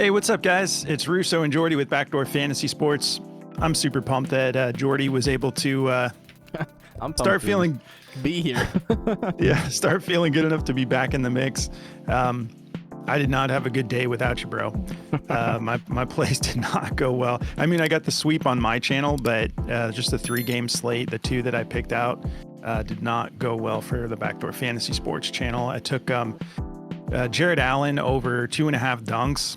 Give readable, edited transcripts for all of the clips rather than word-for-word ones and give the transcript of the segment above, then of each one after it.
Hey, what's up, guys? It's Russo and Jordy with Backdoor Fantasy Sports. I'm super pumped that Jordy was able to I'm start feeling be here. start feeling good enough to be back in the mix. I did not have a good day without you, bro. My plays did not go well. I mean, I got the sweep on my channel, but just the 3-game slate, the 2 that I picked out, did not go well for the Backdoor Fantasy Sports channel. I took Jared Allen over 2.5 dunks.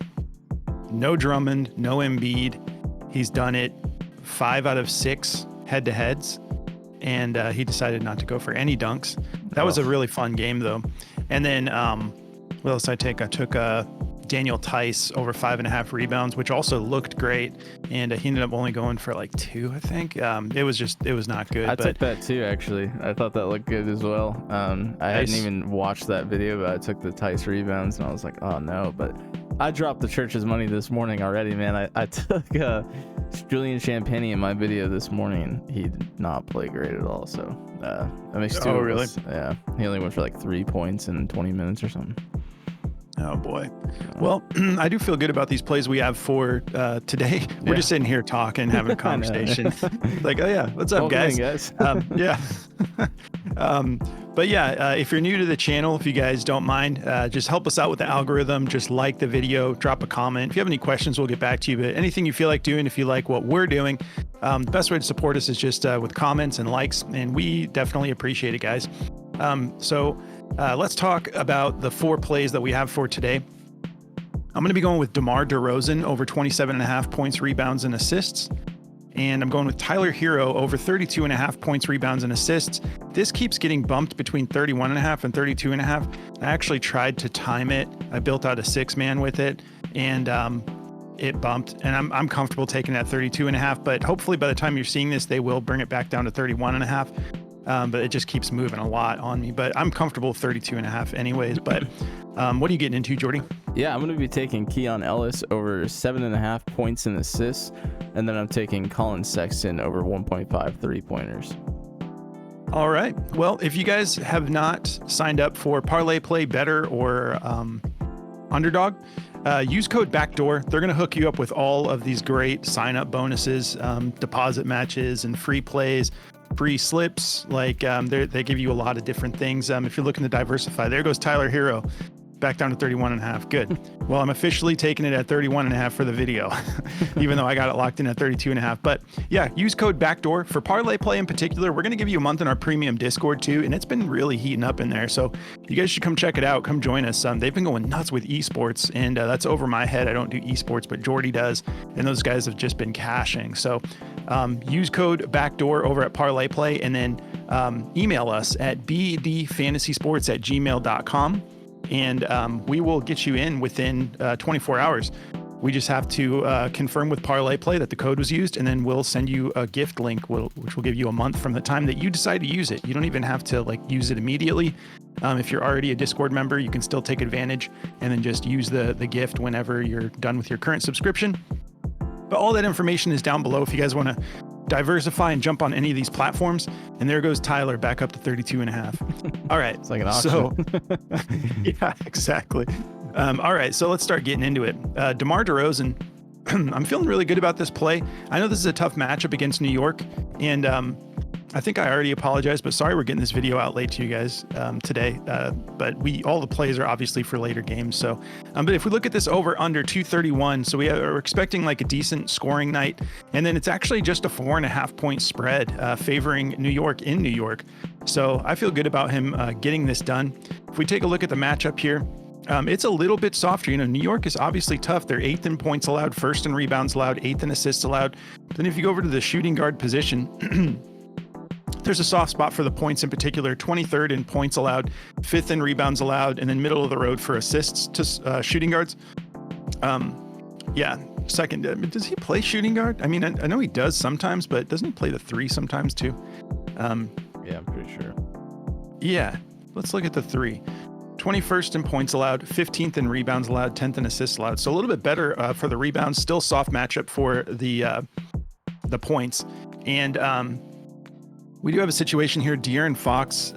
No Drummond, no Embiid. He's done it 5 out of 6 head-to-heads, and he decided not to go for any dunks. That was a really fun game, though. And then what else I take? I took Daniel Tice over 5.5 rebounds, which also looked great, and he ended up only going for like 2, I think. It was not good. I took that too, actually. I thought that looked good as well. I hadn't even watched that video, but I took the Tice rebounds, and I was like, oh no. But I dropped the church's money this morning already, man. I took Julian Champagny in my video this morning. He did not play great at all, so that makes 2 of us. Yeah, he only went for like 3 points in 20 minutes or something. Oh boy. Well, I do feel good about these plays we have for today. We're just sitting here talking, having a conversation. Like, oh yeah, what's up, guys? Yeah. But yeah, if you're new to the channel, if you guys don't mind, just help us out with the algorithm. Just like the video, drop a comment. If you have any questions, we'll get back to you. But anything you feel like doing, if you like what we're doing, the best way to support us is just with comments and likes. And we definitely appreciate it, guys. So let's talk about the 4 plays that we have for today. I'm going to be going with DeMar DeRozan over 27.5 points, rebounds, and assists. And I'm going with Tyler Herro over 32.5 points, rebounds, and assists. This keeps getting bumped between 31.5 and 32.5. I actually tried to time it. I built out a 6-man with it, and it bumped. And I'm comfortable taking that 32.5. But hopefully by the time you're seeing this, they will bring it back down to 31.5. But it just keeps moving a lot on me. But I'm comfortable with 32.5 anyways. But what are you getting into, Jordy? Yeah, I'm going to be taking Keon Ellis over 7.5 points and assists. And then I'm taking Collin Sexton over 1.5 3-pointers. All right. Well, if you guys have not signed up for Parlay Play Better or Underdog, use code BACKDOOR. They're going to hook you up with all of these great sign-up bonuses, deposit matches, and free plays. Free slips, like they give you a lot of different things. If you're looking to diversify, there goes Tyler Herro, back down to 31.5. Good. Well, I'm officially taking it at 31.5 for the video, even though I got it locked in at 32.5. But yeah, use code BACKDOOR for Parlay Play in particular. We're going to give you a month in our premium Discord too, and it's been really heating up in there. So you guys should come check it out. Come join us. They've been going nuts with esports, and that's over my head. I don't do esports, but Jordy does, and those guys have just been cashing. So use code BACKDOOR over at Parlay Play, and then email us at bdfantasysports@gmail.com. And we will get you in within 24 hours. We just have to confirm with Parlay Play that the code was used, and then we'll send you a gift link, which will give you a month from the time that you decide to use it. You don't even have to use it immediately. If you're already a Discord member, you can still take advantage and then just use the gift whenever you're done with your current subscription. But all that information is down below if you guys want to diversify and jump on any of these platforms. And there goes Tyler back up to 32.5. All right. It's like an auction. Yeah, exactly. All right. So let's start getting into it. DeMar DeRozan, I'm feeling really good about this play. I know this is a tough matchup against New York. And I think I already apologized, but sorry we're getting this video out late to you guys today. But all the plays are obviously for later games. So, but if we look at this over under 231, so we're expecting like a decent scoring night, and then it's actually just a 4.5 point spread favoring New York in New York. So I feel good about him getting this done. If we take a look at the matchup here, it's a little bit softer. New York is obviously tough. They're 8th in points allowed, 1st in rebounds allowed, 8th in assists allowed. Then if you go over to the shooting guard position, there's a soft spot for the points in particular, 23rd in points allowed, 5th in rebounds allowed, and then middle of the road for assists to shooting guards. Yeah, second. Does he play shooting guard? I mean, I know he does sometimes, but doesn't he play the 3 sometimes too? Yeah, I'm pretty sure. Yeah, let's look at the 3. 21st in points allowed, 15th in rebounds allowed, 10th in assists allowed. So a little bit better for the rebounds, still soft matchup for the points. And we do have a situation here. De'Aaron Fox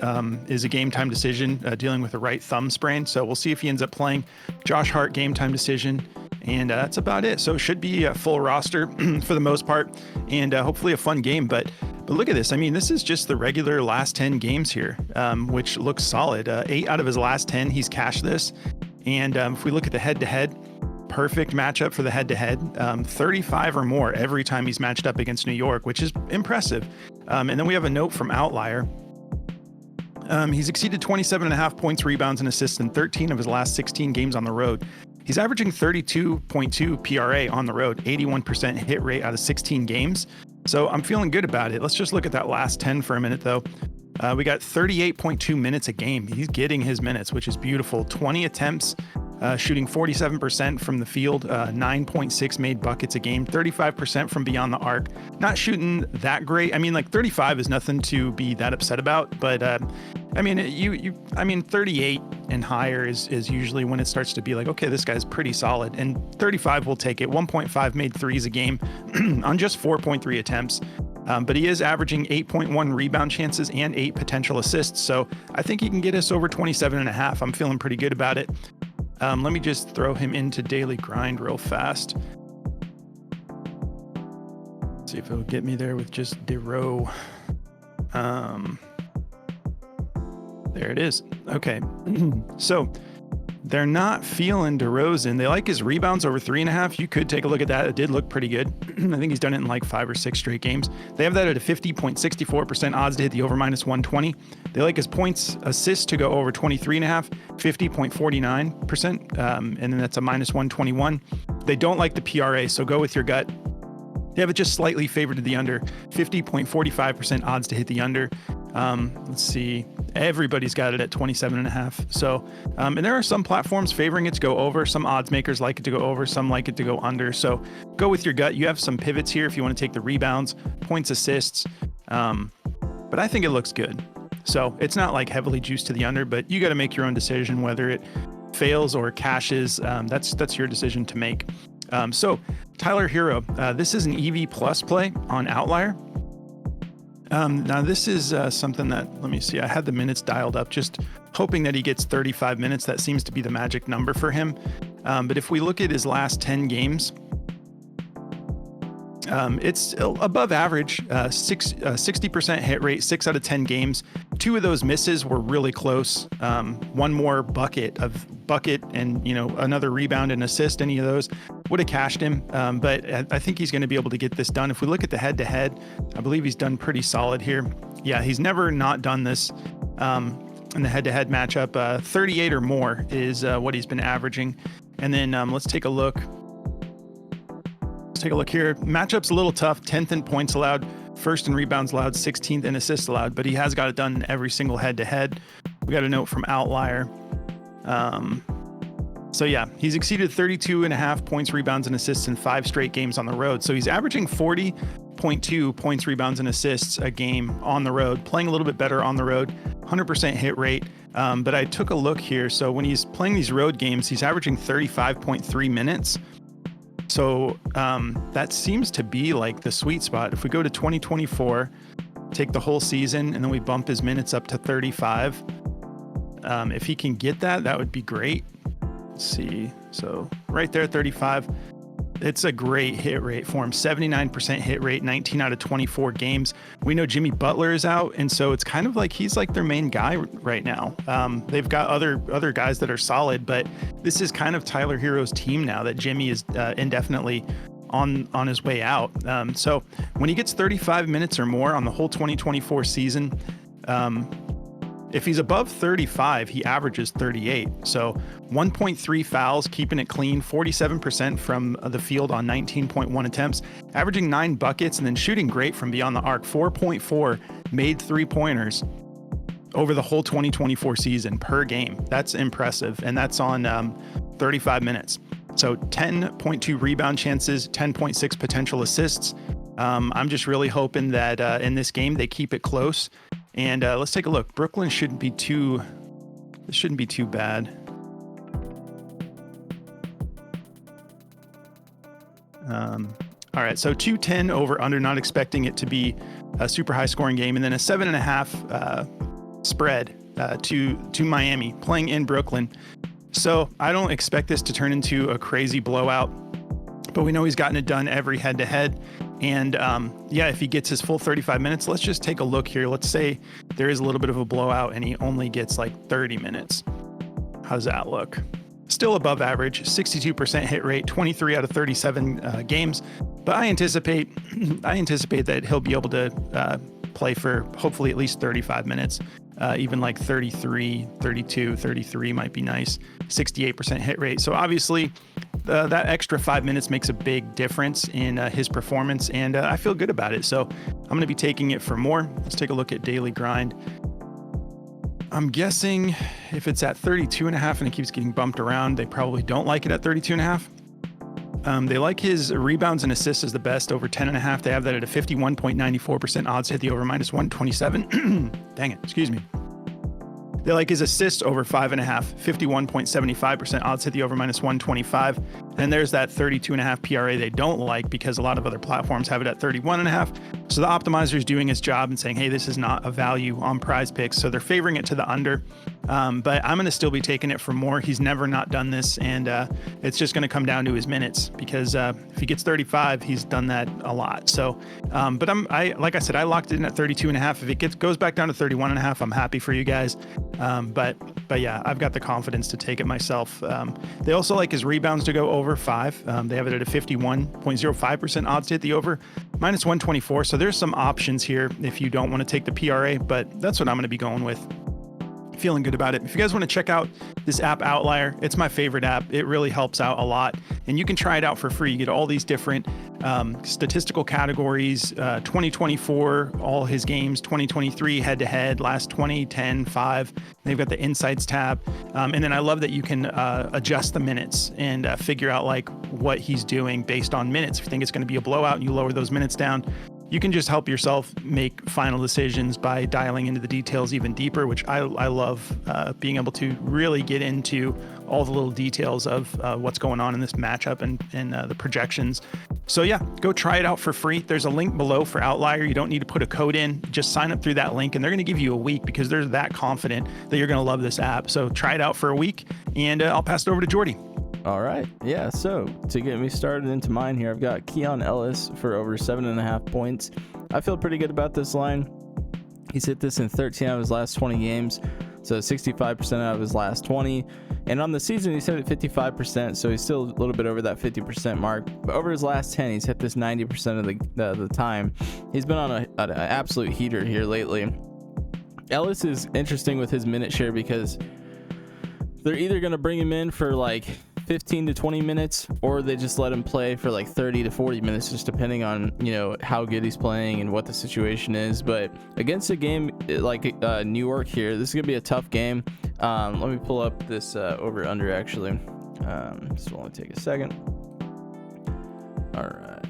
is a game time decision dealing with a right thumb sprain. So we'll see if he ends up playing. Josh Hart, game time decision. And that's about it. So it should be a full roster for the most part, and hopefully a fun game. But look at this. I mean, this is just the regular last 10 games here, which looks solid. 8 out of his last 10, he's cashed this. And if we look at the head-to-head, perfect matchup for the head-to-head. 35 or more every time he's matched up against New York, which is impressive. And then we have a note from Outlier. He's exceeded 27.5 points, rebounds, and assists in 13 of his last 16 games on the road. He's averaging 32.2 PRA on the road, 81% hit rate out of 16 games. So I'm feeling good about it. Let's just look at that last 10 for a minute, though. We got 38.2 minutes a game. He's getting his minutes, which is beautiful. 20 attempts, shooting 47% from the field, 9.6 made buckets a game, 35% from beyond the arc. Not shooting that great. I mean, like 35 is nothing to be that upset about, but I mean, 38 and higher is usually when it starts to be like, okay, this guy's pretty solid. And 35 will take it. 1.5 made threes a game on just 4.3 attempts. But he is averaging 8.1 rebound chances and 8 potential assists. So I think he can get us over 27.5. I'm feeling pretty good about it. Let me just throw him into daily grind real fast. See if it'll get me there with just DeRozan. There it is. Okay. So they're not feeling DeRozan. They like his rebounds over 3.5. You could take a look at that. It did look pretty good. I think he's done it in like 5 or 6 straight games. They have that at a 50.64% odds to hit the over -120. They like his points, assists to go over 23.5, 50.49%. And then that's a -121. They don't like the PRA, so go with your gut. They have it just slightly favored to the under, 50.45% odds to hit the under. Let's see. Everybody's got it at 27.5. So, and there are some platforms favoring it to go over. Some odds makers like it to go over. Some like it to go under. So go with your gut. You have some pivots here if you want to take the rebounds, points, assists. But I think it looks good. So it's not like heavily juiced to the under, but you got to make your own decision whether it fails or cashes. That's your decision to make. So Tyler Herro, this is an EV plus play on Outlier. Now this is something that, let me see, I had the minutes dialed up, just hoping that he gets 35 minutes. That seems to be the magic number for him. But if we look at his last 10 games, it's above average, 60% hit rate, 6 out of 10 games. 2 of those misses were really close. One more bucket and, another rebound and assist, any of those would have cashed him. But I think he's going to be able to get this done. If we look at the head-to-head, I believe he's done pretty solid here. Yeah, he's never not done this in the head-to-head matchup. 38 or more is what he's been averaging. And then let's take a look. Take a look here. Matchup's a little tough. 10th in points allowed, 1st in rebounds allowed, 16th in assists allowed, but he has got it done in every single head-to-head. We got a note from Outlier. So yeah, he's exceeded 32.5 points, rebounds, and assists in 5 straight games on the road. So he's averaging 40.2 points, rebounds, and assists a game on the road, playing a little bit better on the road, 100% hit rate. But I took a look here. So when he's playing these road games, he's averaging 35.3 minutes. So that seems to be like the sweet spot. If we go to 2024, take the whole season, and then we bump his minutes up to 35. If he can get that, that would be great. Let's see. So right there, 35. It's a great hit rate for him. 79% hit rate, 19 out of 24 games. We know Jimmy Butler is out, and so it's kind of like he's like their main guy right now. They've got other guys that are solid, but this is kind of Tyler Herro's team now that Jimmy is indefinitely on his way out. So when he gets 35 minutes or more on the whole 2024 season, if he's above 35, he averages 38. So 1.3 fouls, keeping it clean, 47% from the field on 19.1 attempts, averaging 9 buckets, and then shooting great from beyond the arc, 4.4 made 3-pointers over the whole 2024 season per game. That's impressive. And that's on 35 minutes. So 10.2 rebound chances, 10.6 potential assists. I'm just really hoping that in this game, they keep it close. And let's take a look. Brooklyn this shouldn't be too bad. All right, so 210 over under, not expecting it to be a super high scoring game, and then a 7.5 spread to Miami, playing in Brooklyn. So I don't expect this to turn into a crazy blowout, but we know he's gotten it done every head-to-head. And yeah, if he gets his full 35 minutes, let's just take a look here. Let's say there is a little bit of a blowout and he only gets like 30 minutes. How does that look? Still above average, 62% hit rate, 23 out of 37 games. But I anticipate that he'll be able to play for hopefully at least 35 minutes. Even like 33, 32, 33 might be nice. 68% hit rate. So obviously that extra 5 minutes makes a big difference in his performance, and I feel good about it. So I'm going to be taking it for more. Let's take a look at daily grind. I'm guessing if it's at 32.5 and it keeps getting bumped around, they probably don't like it at 32.5. They like his rebounds and assists as the best over 10.5. They have that at a 51.94% odds to hit the over minus 127. Dang it, excuse me. They like his assists over 5.5, 51.75% odds hit the over minus 125. And there's that 32.5 PRA they don't like because a lot of other platforms have it at 31.5. So the optimizer is doing its job and saying, hey, this is not a value on Prize Picks. So they're favoring it to the under. But I'm going to still be taking it for more. He's never not done this. And it's just going to come down to his minutes because if he gets 35, he's done that a lot. So, but like I said, I locked it in at 32.5. If it goes back down to 31.5, I'm happy for you guys. But yeah, I've got the confidence to take it myself. They also like his rebounds to go over 5. They have it at a 51.05% odds to hit the over, minus 124. So there's some options here if you don't want to take the PRA, but that's what I'm going to be going with. Feeling good about it. If you guys want to check out this app Outlier, it's my favorite app. It really helps out a lot, and you can try it out for free. You get all these different statistical categories, 2024, all his games, 2023 head-to-head, last 20, 10, 5. They've got the Insights tab, and then I love that you can adjust the minutes and figure out like what he's doing based on minutes. If you think it's going to be a blowout and you lower those minutes down, you can just help yourself make final decisions by dialing into the details even deeper, which I love being able to really get into all the little details of what's going on in this matchup and the projections. So yeah, go try it out for free. There's a link below for Outlier. You don't need to put a code in. Just sign up through that link and they're going to give you a week because they're that confident that you're going to love this app. So try it out for a week and I'll pass it over to Jordy. All right. Yeah. So to get me started into mine here, I've got Keon Ellis for over 7.5 points. I feel pretty good about this line. He's hit this in 13 out of his last 20 games. So 65% out of his last 20. And on the season, he's hit it 55%. So he's still a little bit over that 50% mark. But over his last 10, he's hit this 90% of the time. He's been on an absolute heater here lately. Ellis is interesting with his minute share because they're either going to bring him in for like 15 to 20 minutes, or they just let him play for like 30 to 40 minutes, just depending on, you know, how good he's playing and what the situation is. But against a game like New York here, this is gonna be a tough game. Let me pull up this over under actually. This will only take a second. All right,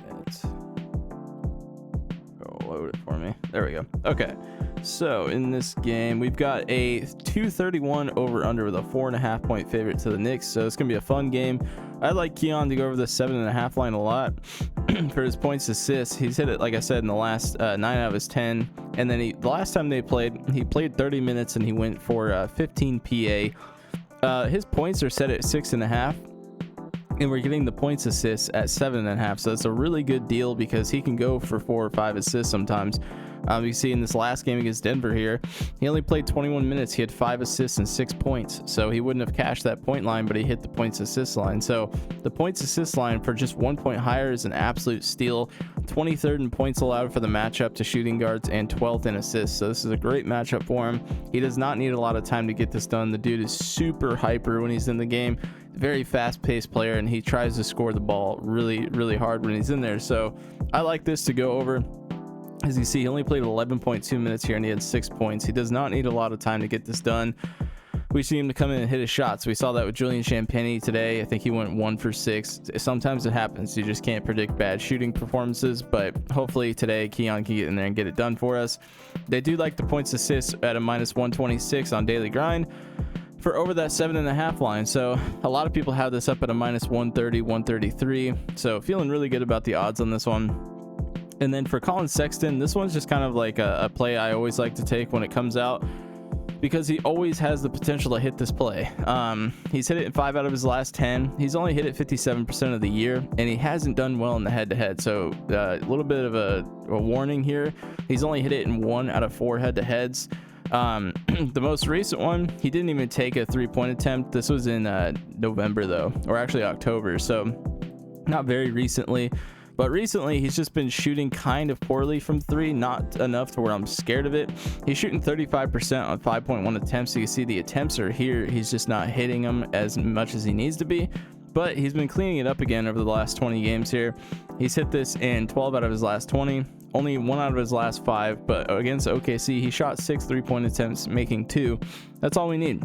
load it for me. There we go. Okay, so in this game we've got a 231 over under with a 4.5 point favorite to the Knicks, so it's gonna be a fun game. I like Keon to go over the 7.5 line a lot. For his points assists, he's hit it, like I said, in the last 9 out of his 10, and then the last time they played, he played 30 minutes and he went for 15 PA. His points are set at 6.5, and we're getting the points assists at 7.5, so it's a really good deal because he can go for 4 or 5 assists sometimes. You see in this last game against Denver here, he only played 21 minutes. He had 5 assists and 6 points, so he wouldn't have cashed that point line, but he hit the points assist line. So the points assist line for just 1 point higher is an absolute steal. 23rd in points allowed for the matchup to shooting guards and 12th in assists, so this is a great matchup for him. He does not need a lot of time to get this done. The dude is super hyper when he's in the game, very fast-paced player, and he tries to score the ball really, really hard when he's in there. So I like this to go over. As you see, he only played 11.2 minutes here and he had 6 points. He does not need a lot of time to get this done. We see him to come in and hit his shots. We saw that with Julian Champagnie today. I think he went 1 for 6. Sometimes it happens. You just can't predict bad shooting performances, but hopefully today Keon can get in there and get it done for us. They do like the points assists at a minus 126 on daily grind for over that 7.5 line. So a lot of people have this up at a minus 130, 133. So feeling really good about the odds on this one. And then for Collin Sexton, this one's just kind of like a play I always like to take when it comes out. because he always has the potential to hit this play. He's hit it in 5 out of his last 10. He's only hit it 57% of the year, and he hasn't done well in the head-to-head. So a little bit of a warning here. He's only hit it in 1 out of 4 head-to-heads. The most recent one, he didn't even take a 3-point attempt. This was in November though, or actually October, so not very recently. But recently he's just been shooting kind of poorly from 3, not enough to where I'm scared of it. He's shooting 35% on 5.1 attempts. So you can see the attempts are here, he's just not hitting them as much as he needs to be, but he's been cleaning it up again over the last 20 games here. He's hit this in 12 out of his last 20, only 1 out of his last 5, but against OKC he shot 6 3-point attempts, making 2. That's all we need.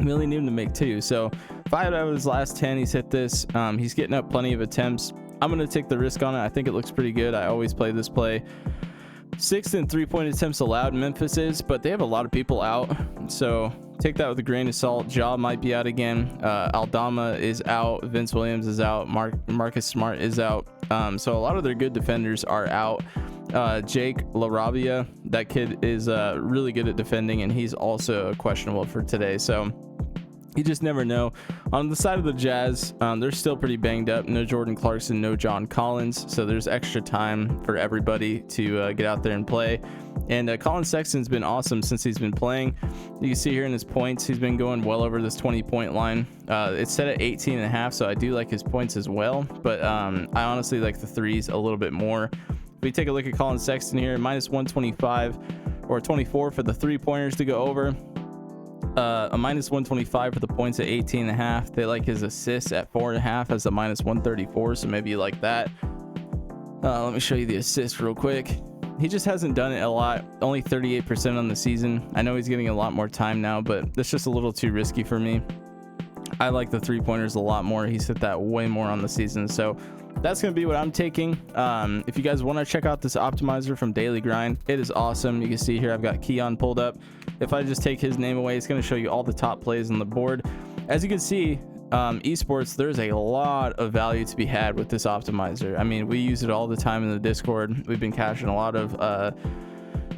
We only need him to make 2. So 5 out of his last 10 he's hit this. He's getting up plenty of attempts. I'm going to take the risk on it. I think it looks pretty good. I always play this play. 6th in 3-point attempts allowed, Memphis is, but they have a lot of people out, so take that with a grain of salt. Ja might be out again. Aldama is out. Vince Williams is out. Marcus Smart is out. So a lot of their good defenders are out. Jake LaRabia, that kid is really good at defending, and he's also questionable for today. So you just never know. On the side of the Jazz, they're still pretty banged up. No Jordan Clarkson, no John Collins, so there's extra time for everybody to get out there and play. And Collin Sexton's been awesome since he's been playing. You can see here in his points, he's been going well over this 20-point line. It's set at 18.5, so I do like his points as well, but I honestly like the threes a little bit more. If we take a look at Collin Sexton here, minus 125 or 24 for the 3-pointers to go over. A minus 125 for the points at 18.5. They like his assists at 4.5 as a minus 134, so maybe you like that. Let me show you the assists real quick. He just hasn't done it a lot, only 38% on the season. I know he's getting a lot more time now, but that's just a little too risky for me. I like the 3-pointers a lot more. He's hit that way more on the season, so that's going to be what I'm taking. If you guys want to check out this optimizer from Daily Grind, it is awesome. You can see here I've got Keon pulled up. If I just take his name away, it's going to show you all the top plays on the board. As you can see, esports, there's a lot of value to be had with this optimizer. I mean, we use it all the time in the Discord. We've been cashing a lot of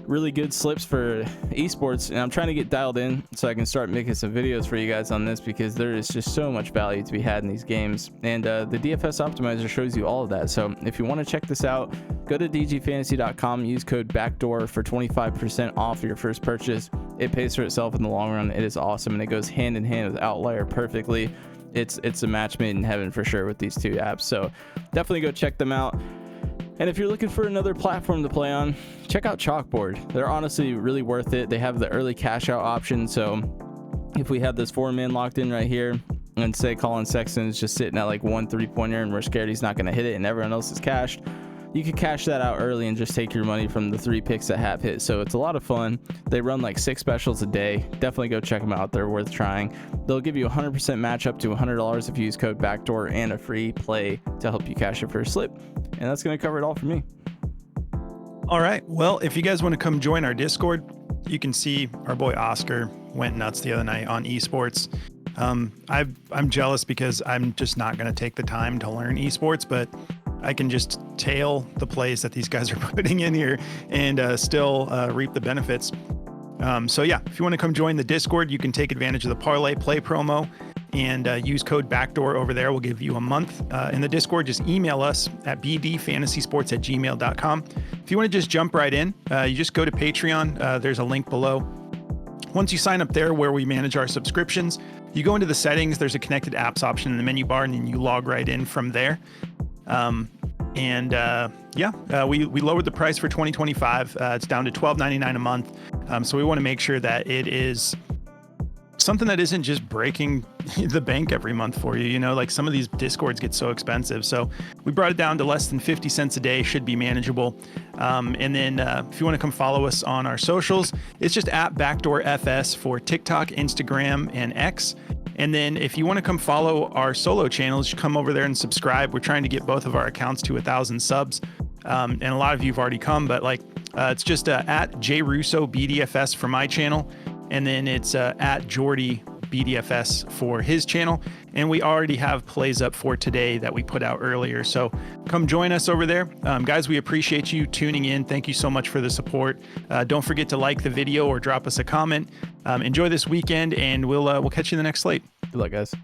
really good slips for esports, and I'm trying to get dialed in so I can start making some videos for you guys on this, because there is just so much value to be had in these games, and the DFS optimizer shows you all of that. So if you want to check this out, go to dgfantasy.com, use code BACKDOOR for 25% off your first purchase. It pays for itself in the long run. It is awesome, and it goes hand in hand with Outlier perfectly. It's a match made in heaven for sure with these 2 apps, so definitely go check them out. And if you're looking for another platform to play on, check out Chalkboard. They're honestly really worth it. They have the early cash out option, so if we have this 4-man locked in right here, and say Collin Sexton is just sitting at like 1 3-pointer and we're scared he's not going to hit it and everyone else is cashed, you can cash that out early and just take your money from the 3 picks that have hit. So it's a lot of fun. They run like 6 specials a day. Definitely go check them out. They're worth trying. They'll give you a 100% match up to $100 if you use code BACKDOOR, and a free play to help you cash your first slip. And that's going to cover it all for me. All right. Well, if you guys want to come join our Discord, you can see our boy Oscar went nuts the other night on esports. I'm jealous because I'm just not going to take the time to learn esports, but I can just tail the plays that these guys are putting in here and still reap the benefits. So yeah, if you want to come join the Discord, you can take advantage of the Parlay Play promo and use code BACKDOOR over there. We'll give you a month in the Discord. Just email us at bdfantasysports@gmail.com. If you want to just jump right in, you just go to Patreon. There's a link below. Once you sign up there where we manage our subscriptions, you go into the settings, there's a connected apps option in the menu bar, and then you log right in from there. We lowered the price for 2025. It's down to $12.99 a month. So we want to make sure that it is something that isn't just breaking the bank every month for you. You know, like some of these Discords get so expensive. So we brought it down to less than 50 cents a day, should be manageable. And then if you want to come follow us on our socials, it's just at BackdoorFS for TikTok, Instagram, and X. And then if you want to come follow our solo channels, you come over there and subscribe. We're trying to get both of our accounts to 1,000 subs. And a lot of you have already come, but it's just at JRussoBDFS for my channel. And then it's at Jordy BDFS for his channel. And we already have plays up for today that we put out earlier. So come join us over there. Guys, we appreciate you tuning in. Thank you so much for the support. Don't forget to like the video or drop us a comment. Enjoy this weekend, and we'll catch you in the next slate. Good luck, guys.